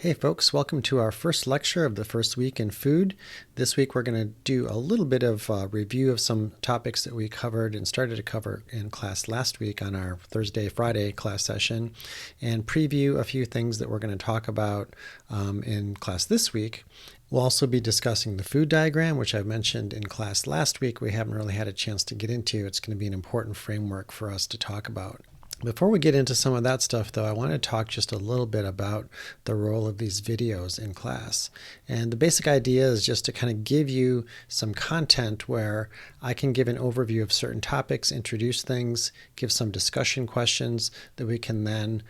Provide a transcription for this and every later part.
Hey folks, welcome to our first lecture of the first week in food. This week we're going to do a little bit of a review of some topics that we covered and started to cover in class last week on our Thursday-Friday class session, and preview a few things that we're going to talk about in class this week. We'll also be discussing the food diagram, which I mentioned in class last week. We haven't really had a chance to get into. It's going to be an important framework for us to talk about. Before we get into some of that stuff, though, I want to talk just a little bit about the role of these videos in class. And the basic idea is just to kind of give you some content where I can give an overview of certain topics, introduce things, give some discussion questions that we can then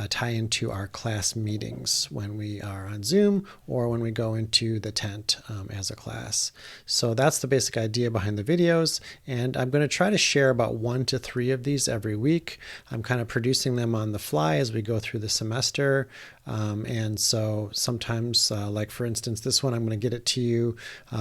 tie into our class meetings when we are on Zoom or when we go into the tent as a class. So that's the basic idea behind the videos, and I'm going to try to share about 1 to 3 of these every week. I'm kind of producing them on the fly as we go through the semester, and so sometimes, like for instance this one, I'm going to get it to you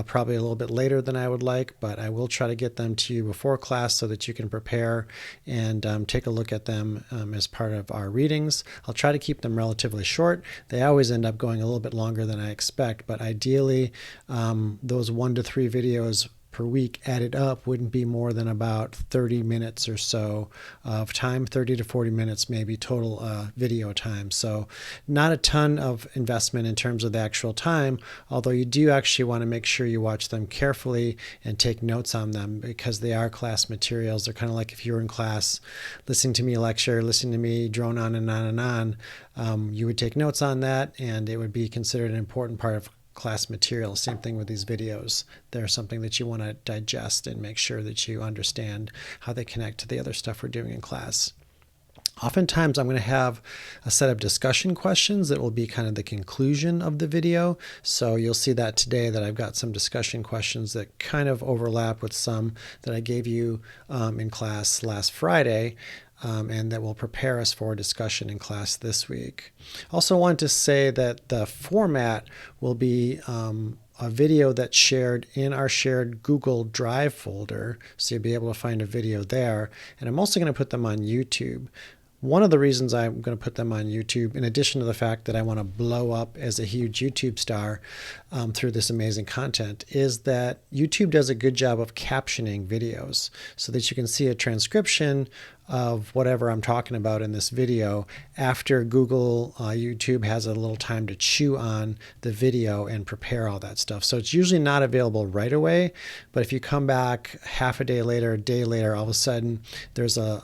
probably a little bit later than I would like, but I will try to get them to you before class so that you can prepare and take a look at them as part of our readings. I'll try to keep them relatively short. They always end up going a little bit longer than I expect, but ideally those 1 to 3 videos per week added up wouldn't be more than about 30 minutes or so of time, 30 to 40 minutes maybe total video time. So not a ton of investment in terms of the actual time, although you do actually want to make sure you watch them carefully and take notes on them because they are class materials. They're kind of like if you were in class listening to me lecture, listening to me drone on and on and on, you would take notes on that and it would be considered an important part of class material. Same thing with these videos. They're something that you want to digest and make sure that you understand how they connect to the other stuff we're doing in class. Oftentimes I'm going to have a set of discussion questions that will be kind of the conclusion of the video. So you'll see that today that I've got some discussion questions that kind of overlap with some that I gave you in class last Friday. And that will prepare us for discussion in class this week. Also want to say that the format will be a video that's shared in our shared Google Drive folder, so you'll be able to find a video there. And I'm also going to put them on YouTube. One of the reasons I'm going to put them on YouTube, in addition to the fact that I want to blow up as a huge YouTube star through this amazing content, is that YouTube does a good job of captioning videos so that you can see a transcription of whatever I'm talking about in this video after Google YouTube has a little time to chew on the video and prepare all that stuff. So it's usually not available right away, but if you come back half a day later, a day later, all of a sudden there's a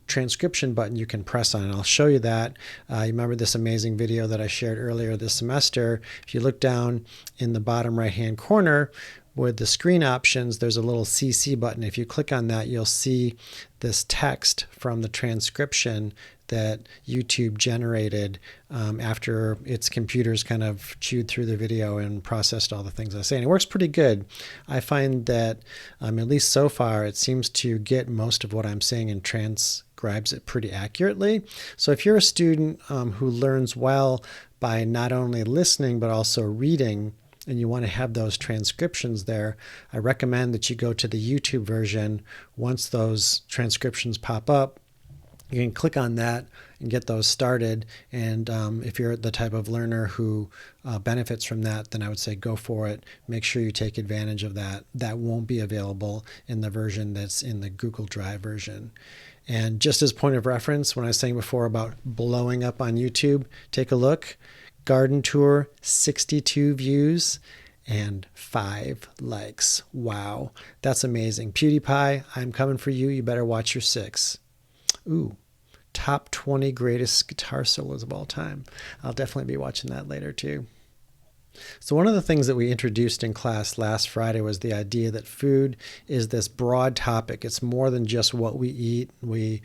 transcription button you can press on, and I'll show you that. You remember this amazing video that I shared earlier this semester? If you look down in the bottom right hand corner with the screen options, there's a little CC button. If you click on that, you'll see this text from the transcription that YouTube generated after its computers kind of chewed through the video and processed all the things I say. And it works pretty good. I find that, at least so far, it seems to get most of what I'm saying and transcribes it pretty accurately. So if you're a student who learns well by not only listening but also reading, and you want to have those transcriptions there, I recommend that you go to the YouTube version. Once those transcriptions pop up, you can click on that and get those started. And if you're the type of learner who benefits from that, then I would say go for it. Make sure you take advantage of that. That won't be available in the version that's in the Google Drive version. And just as point of reference, when I was saying before about blowing up on YouTube, take a look. Garden tour, 62 views and 5 likes. Wow, that's amazing. PewDiePie, I'm coming for you. You better watch your 6. Ooh, top 20 greatest guitar solos of all time. I'll definitely be watching that later too. So one of the things that we introduced in class last Friday was the idea that food is this broad topic. It's more than just what we eat. We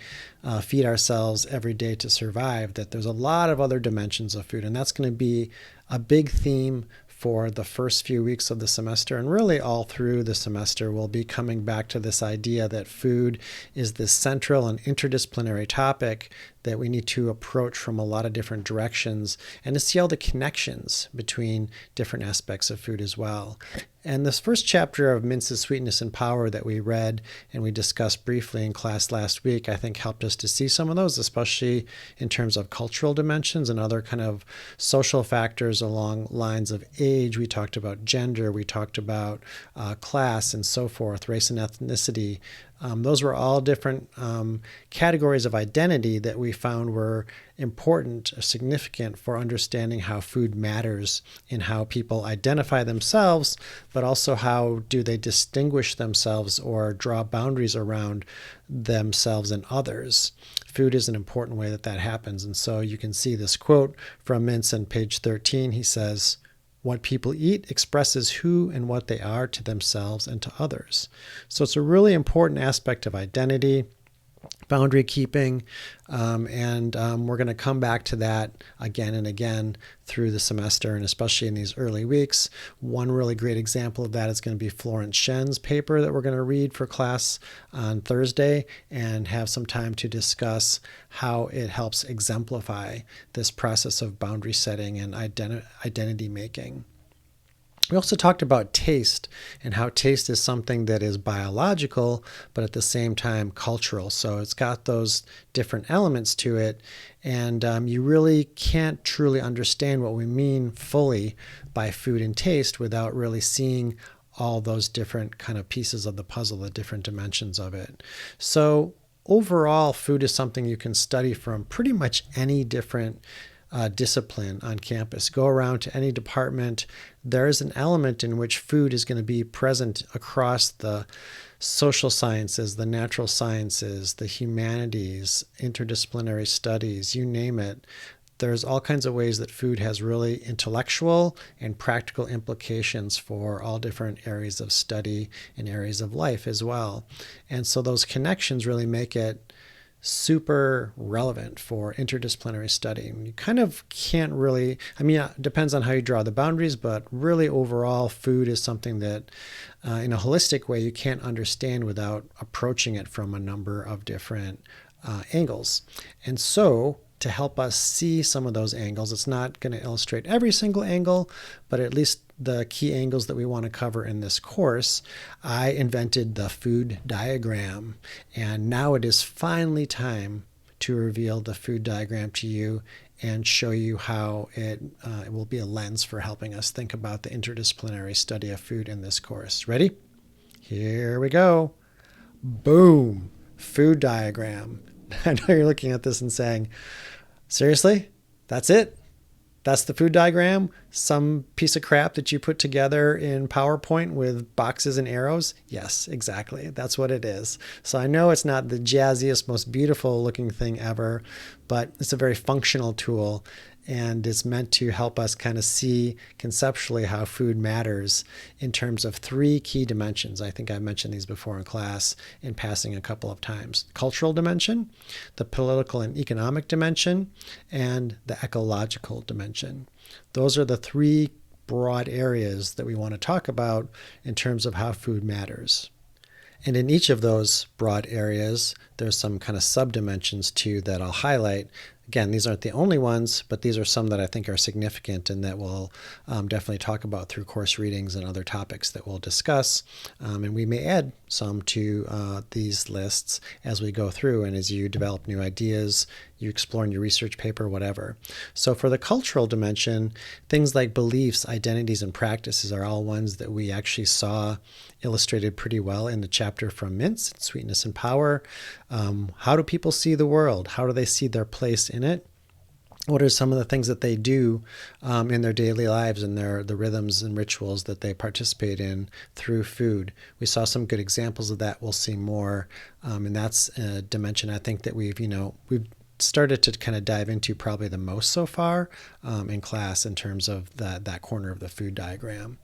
feed ourselves every day to survive, that there's a lot of other dimensions of food. And that's going to be a big theme for the first few weeks of the semester, and really all through the semester we'll be coming back to this idea that food is this central and interdisciplinary topic that we need to approach from a lot of different directions and to see all the connections between different aspects of food as well. And this first chapter of Mintz's Sweetness and Power that we read and we discussed briefly in class last week, I think helped us to see some of those, especially in terms of cultural dimensions and other kind of social factors along lines of age. We talked about gender, we talked about class and so forth, race and ethnicity. Those were all different categories of identity that we found were important, significant for understanding how food matters in how people identify themselves, but also how do they distinguish themselves or draw boundaries around themselves and others. Food is an important way that happens. And so you can see this quote from Mintz on page 13. He says, "What people eat expresses who and what they are to themselves and to others." So it's a really important aspect of identity, boundary keeping, and we're going to come back to that again and again through the semester, and especially in these early weeks. One really great example of that is going to be Florence Shen's paper that we're going to read for class on Thursday and have some time to discuss how it helps exemplify this process of boundary setting and identity making. We also talked about taste and how taste is something that is biological, but at the same time cultural. So it's got those different elements to it, and you really can't truly understand what we mean fully by food and taste without really seeing all those different kind of pieces of the puzzle, the different dimensions of it. So overall, food is something you can study from pretty much any different discipline on campus. Go around to any department. There is an element in which food is going to be present across the social sciences, the natural sciences, the humanities, interdisciplinary studies, you name it. There's all kinds of ways that food has really intellectual and practical implications for all different areas of study and areas of life as well. And so those connections really make it super relevant for interdisciplinary study. You kind of can't really, it depends on how you draw the boundaries, but really overall food is something that in a holistic way you can't understand without approaching it from a number of different angles. And so to help us see some of those angles, it's not going to illustrate every single angle, but at least the key angles that we want to cover in this course, I invented the food diagram. And now it is finally time to reveal the food diagram to you and show you how it will be a lens for helping us think about the interdisciplinary study of food in this course. Ready? Here we go. Boom. Food diagram. I know you're looking at this and saying, seriously? That's it? That's the food diagram? Some piece of crap that you put together in PowerPoint with boxes and arrows? Yes, exactly. That's what it is. So I know it's not the jazziest, most beautiful looking thing ever, but it's a very functional tool, and it's meant to help us kind of see conceptually how food matters in terms of three key dimensions. I think I mentioned these before in class in passing a couple of times. Cultural dimension, the political and economic dimension, and the ecological dimension. Those are the three broad areas that we want to talk about in terms of how food matters. And in each of those broad areas, there's some kind of subdimensions too that I'll highlight. Again, these aren't the only ones, but these are some that I think are significant and that we'll definitely talk about through course readings and other topics that we'll discuss. And we may add some to these lists as we go through and as you develop new ideas, you explore in your research paper, whatever. So for the cultural dimension, things like beliefs, identities, and practices are all ones that we actually saw illustrated pretty well in the chapter from Mintz, Sweetness and Power. How do people see the world? How do they see their place in it? What are some of the things that they do in their daily lives and the rhythms and rituals that they participate in through food? We saw some good examples of that. We'll see more. And that's a dimension I think that we've started to kind of dive into probably the most so far in class in terms of that corner of the food diagram.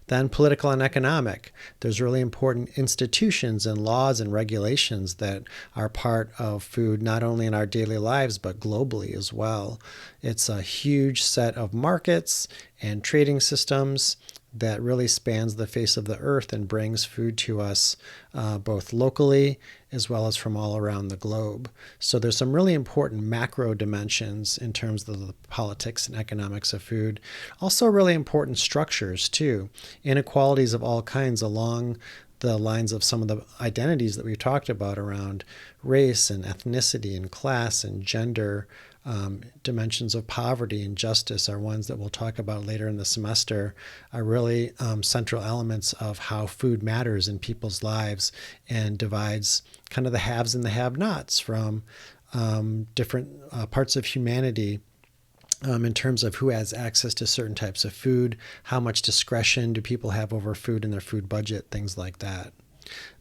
Then political and economic. There's really important institutions and laws and regulations that are part of food, not only in our daily lives, but globally as well. It's a huge set of markets and trading systems that really spans the face of the earth and brings food to us both locally as well as from all around the globe. So there's some really important macro dimensions in terms of the politics and economics of food. Also really important structures too. Inequalities of all kinds along the lines of some of the identities that we've talked about around race and ethnicity and class and gender. Dimensions of poverty and justice are ones that we'll talk about later in the semester, are really central elements of how food matters in people's lives and divides kind of the haves and the have-nots from different parts of humanity in terms of who has access to certain types of food, how much discretion do people have over food and their food budget, things like that.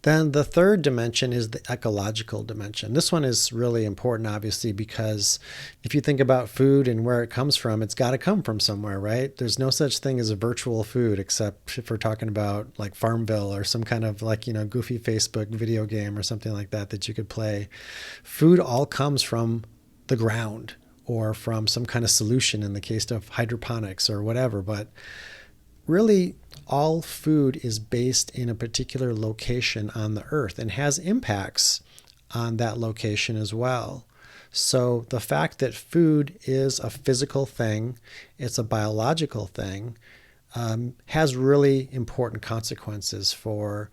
Then the third dimension is the ecological dimension. This one is really important, obviously, because if you think about food and where it comes from, it's got to come from somewhere, right? There's no such thing as a virtual food, except if we're talking about like Farmville or some kind of like, goofy Facebook video game or something like that you could play. Food all comes from the ground or from some kind of solution in the case of hydroponics or whatever. But really, all food is based in a particular location on the earth and has impacts on that location as well. So the fact that food is a physical thing, it's a biological thing, has really important consequences for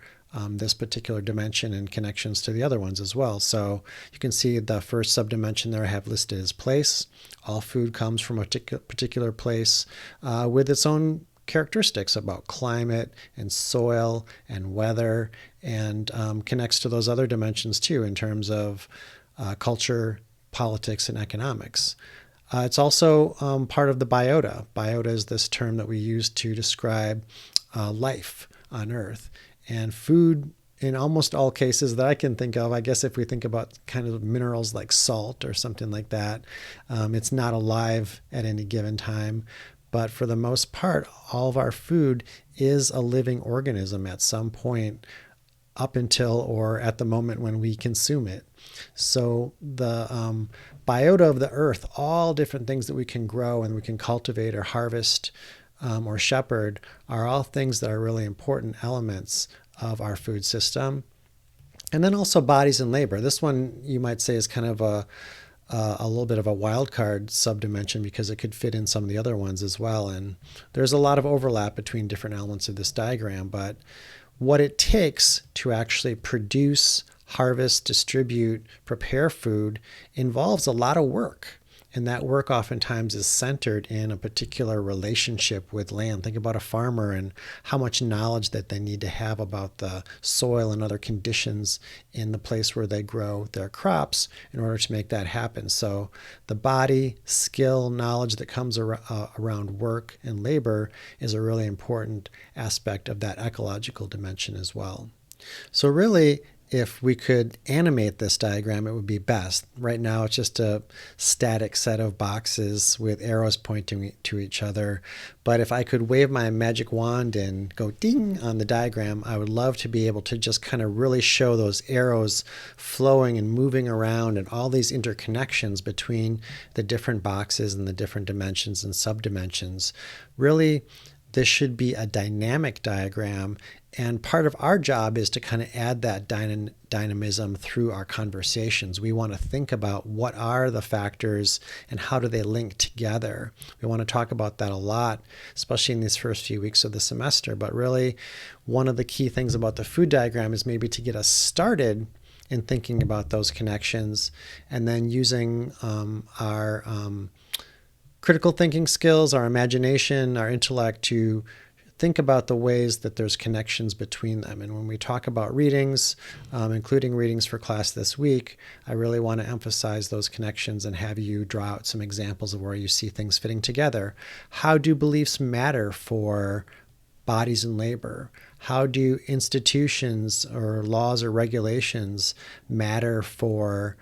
this particular dimension and connections to the other ones as well. So you can see the first subdimension there I have listed as place. All food comes from a particular place with its own characteristics about climate and soil and weather, and connects to those other dimensions too in terms of culture, politics, and economics. It's also part of the biota. Biota is this term that we use to describe life on Earth. And food, in almost all cases that I can think of, I guess if we think about kind of minerals like salt or something like that, it's not alive at any given time. But for the most part, all of our food is a living organism at some point up until or at the moment when we consume it. So the biota of the earth, all different things that we can grow and we can cultivate or harvest or shepherd, are all things that are really important elements of our food system. And then also bodies and labor. This one you might say is kind of a little bit of a wild card subdimension because it could fit in some of the other ones as well. And there's a lot of overlap between different elements of this diagram, but what it takes to actually produce, harvest, distribute, prepare food involves a lot of work. And that work oftentimes is centered in a particular relationship with land. Think about a farmer and how much knowledge that they need to have about the soil and other conditions in the place where they grow their crops in order to make that happen. So the body, skill, knowledge that comes around work and labor is a really important aspect of that ecological dimension as well. So really, if we could animate this diagram, it would be best. Right now, it's just a static set of boxes with arrows pointing to each other. But if I could wave my magic wand and go ding on the diagram, I would love to be able to just kind of really show those arrows flowing and moving around and all these interconnections between the different boxes and the different dimensions and subdimensions. Really, this should be a dynamic diagram, and part of our job is to kind of add that dynamism through our conversations. We want to think about what are the factors and how do they link together. We want to talk about that a lot, especially in these first few weeks of the semester. But really, one of the key things about the food diagram is maybe to get us started in thinking about those connections, and then using our critical thinking skills, our imagination, our intellect to think about the ways that there's connections between them. And when we talk about readings, including readings for class this week, I really want to emphasize those connections and have you draw out some examples of where you see things fitting together. How do beliefs matter for bodies and labor? How do institutions or laws or regulations matter for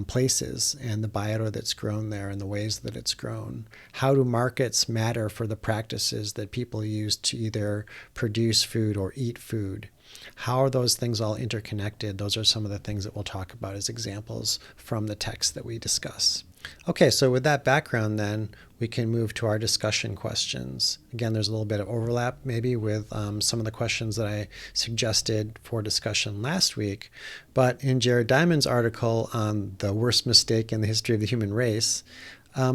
places and the biota that's grown there and the ways that it's grown? How do markets matter for the practices that people use to either produce food or eat food? How are those things all interconnected? Those are some of the things that we'll talk about as examples from the text that we discuss. Okay, so with that background then, we can move to our discussion questions. Again, there's a little bit of overlap maybe with some of the questions that I suggested for discussion last week. But in Jared Diamond's article on the worst mistake in the history of the human race,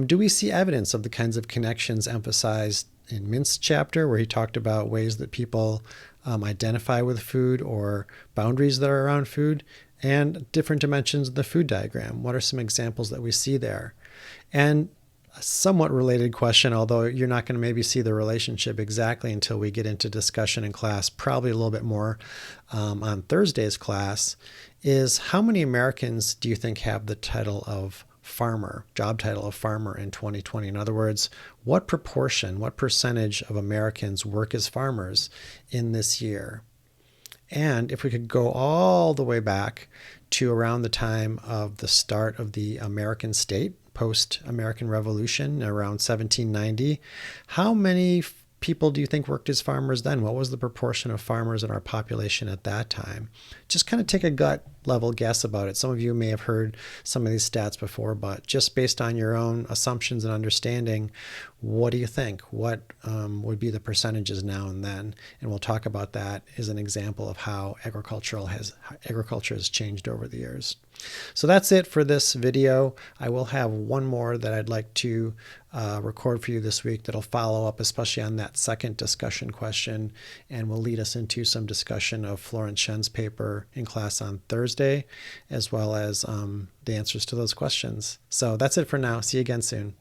do we see evidence of the kinds of connections emphasized in Mint's chapter, where he talked about ways that people identify with food or boundaries that are around food, and different dimensions of the food diagram? What are some examples that we see there? And a somewhat related question, although you're not going to maybe see the relationship exactly until we get into discussion in class, probably a little bit more on Thursday's class, is how many Americans do you think have the title of farmer, job title of farmer in 2020? In other words, what proportion, what percentage of Americans work as farmers in this year? And if we could go all the way back to around the time of the start of the American state, post-American Revolution, around 1790, how many people do you think worked as farmers then? What was the proportion of farmers in our population at that time? Just kind of take a gut level guess about it. Some of you may have heard some of these stats before, but just based on your own assumptions and understanding, what do you think? What would be the percentages now and then? And we'll talk about that as an example of how agriculture has changed over the years. So that's it for this video. I will have one more that I'd like to record for you this week that'll follow up, especially on that second discussion question, and will lead us into some discussion of Florence Shen's paper in class on Thursday, as well as the answers to those questions. So that's it for now. See you again soon.